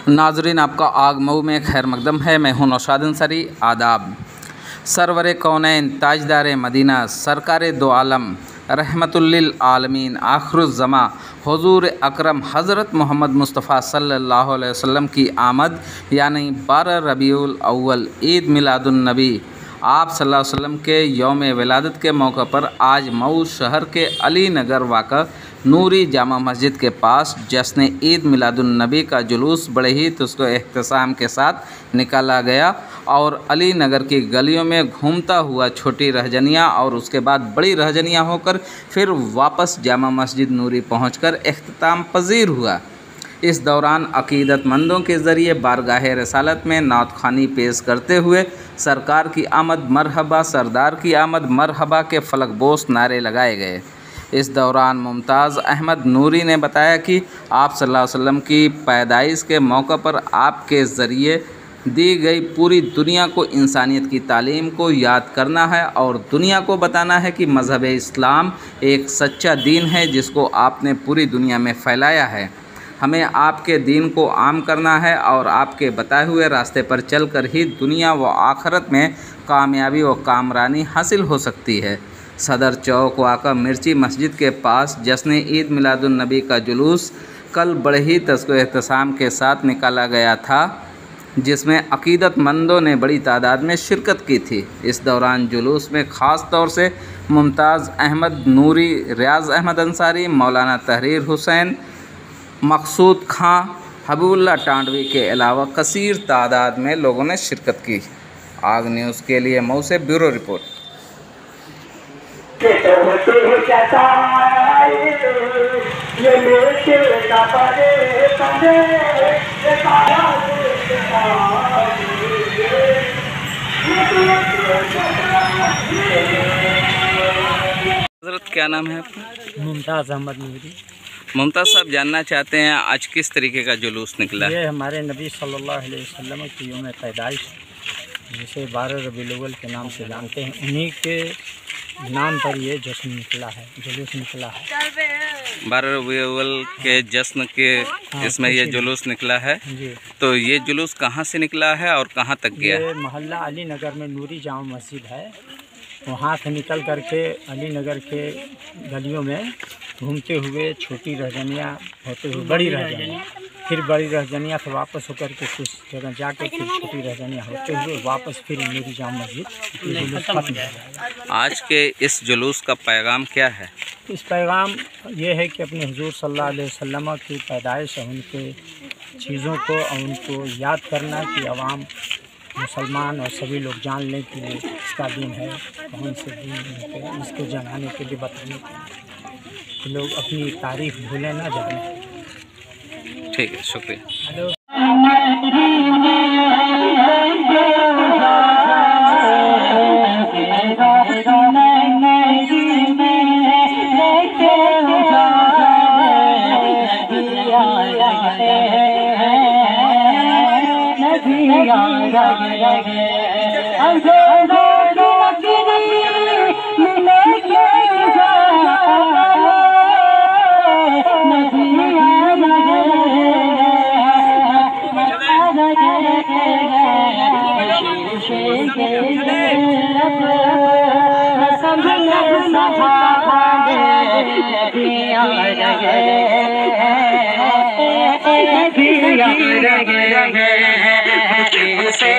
नाजरीन, आपका आगमऊ में खैर मकदम है। मैं हूं नौशाद अंसारी। आदाब। सरवर कौनैन ताजदार मदीना सरकार दो आलम रहमतुल्लिल आलमीन आखिरुज़्ज़मा हुज़ूर अकरम हज़रत मोहम्मद मुस्तफ़ा सल्लल्लाहु अलैहि वसल्लम की आमद यानी 12 रबीउल अव्वल ईद मिलादुन्नबी आप सल्लल्लाहु अलैहि वसल्लम के यौम विलादत के मौके पर आज मऊ शहर के अली नगर वाक़ा नूरी जामा मस्जिद के पास जश्न ईद मिलादुन्नबी का जुलूस बड़े ही तुस्को एहतसाम के साथ निकाला गया और अली नगर की गलियों में घूमता हुआ छोटी रहजनियाँ और उसके बाद बड़ी रहजनियाँ होकर फिर वापस जामा मस्जिद नूरी पहुंचकर इख्तिताम पजीर हुआ। इस दौरान अक़ीदतमंदों के ज़रिए बारगाह रसालत में नात ख़्वानी पेश करते हुए सरकार की आमद मरहबा, सरदार की आमद मरहबा के फलकबोस नारे लगाए गए। इस दौरान मुमताज़ अहमद नूरी ने बताया कि आप सल्लल्लाहु अलैहि वसल्लम की पैदाइश के मौके पर आपके ज़रिए दी गई पूरी दुनिया को इंसानियत की तालीम को याद करना है और दुनिया को बताना है कि मज़हब इस्लाम एक सच्चा दीन है जिसको आपने पूरी दुनिया में फैलाया है। हमें आपके दीन को आम करना है और आपके बताए हुए रास्ते पर चलकर ही दुनिया व आखिरत में कामयाबी व कामरानी हासिल हो सकती है। सदर चौक वाक़ा मिर्ची मस्जिद के पास जश्न ईद मिलादुन्नबी का जुलूस कल बड़े ही तस्को एहतसाम के साथ निकाला गया था, जिसमें अक़ीदतमंदों ने बड़ी तादाद में शिरकत की थी। इस दौरान जुलूस में ख़ास तौर से मुमताज़ अहमद नूरी, रियाज़ अहमद अंसारी, मौलाना तहरीर हुसैन, मकसूद खां, हबीबुल्लाह टांडवी के अलावा कसीर तादाद में लोगों ने शिरकत की। आग न्यूज़ के लिए मऊ से ब्यूरो रिपोर्ट। हज़रत, क्या नाम है आपका? मुमताज़ अहमद नूरी। मुमताज़ साहब, जानना चाहते हैं आज किस तरीके का जुलूस निकला? ये हमारे नबी सल्लल्लाहु अलैहि वसल्लम की यौम पैदाइश जिसे 12 रबीउल अव्वल के नाम से जानते हैं, उन्हीं के नाम पर ये जश्न निकला है, जुलूस निकला है। 12 रबीउल अव्वल के जश्न के इसमें ये जुलूस निकला है जी। तो ये जुलूस कहाँ से निकला है और कहाँ तक गया? ये मोहल्ला अली नगर में नूरी जामा मस्जिद है, वहाँ से निकल करके अली नगर के गलियों में घूमते हुए छोटी रहजनियाँ होते हुए बड़ी रहजनियाँ, फिर बड़ी रहजनियाँ से वापस होकर के कुछ जगह जाकर फिर छोटी रहजनियाँ होते हुए वापस फिर नूरी जामा मस्जिद जुलूस खत्म हो गया। आज के इस जुलूस का पैगाम क्या है? इस पैगाम ये है कि अपने हुजूर सल्लल्लाहु अलैहि वसल्लम की पैदाइश और उनके चीज़ों को और उनको याद करना कि अवाम मुसलमान और सभी लोग जान लें कि ये इसका दिन है, कौन से दिन है, इसको जनाने के लिए बताने के लिए कि लोग अपनी तारीख भूलें ना जाने। ठीक है, शुक्रिया। हेलो। से